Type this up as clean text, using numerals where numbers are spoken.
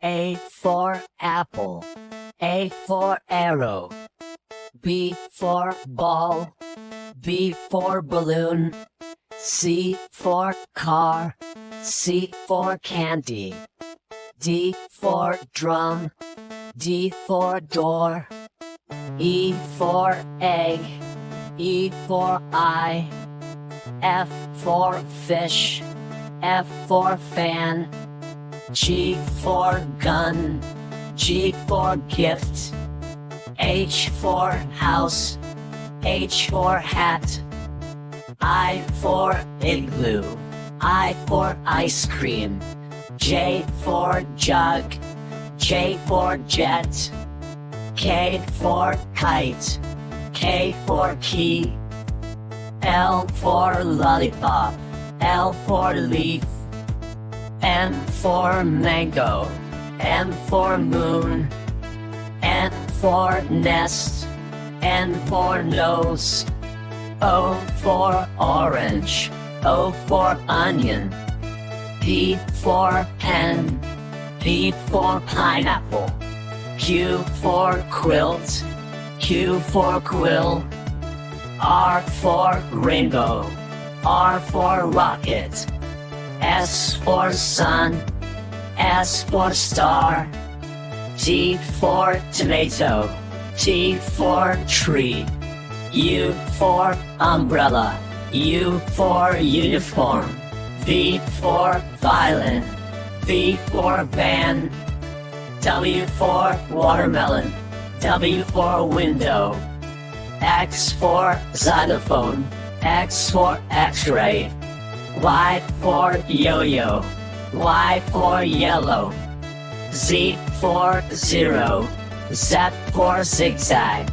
A for apple. A for arrow. B for ball. B for balloon. C for car. C for candy. D for drum. D for door. E for egg. E for eye. F for fish. F for fan. G for gun. G for gift. H for house. H for hat. I for igloo. I for ice cream. J for jug. J for jet. K for kite. K for key. L for lollipop. L for leaf. M for mango. M for moon. N for nest. N for nose. O for orange. O for onion. P for pen. P for pineapple. Q for quilt. Q for quill. R for rainbow. R for rocket. S for sun. S for star. T for tomato. T for tree. U for umbrella. U for uniform. V for violin. V for van. W for watermelon. W for window. X for xylophone. X for x-ray. Y for yo-yo. Y for yellow. Z for zero. Z for zigzag.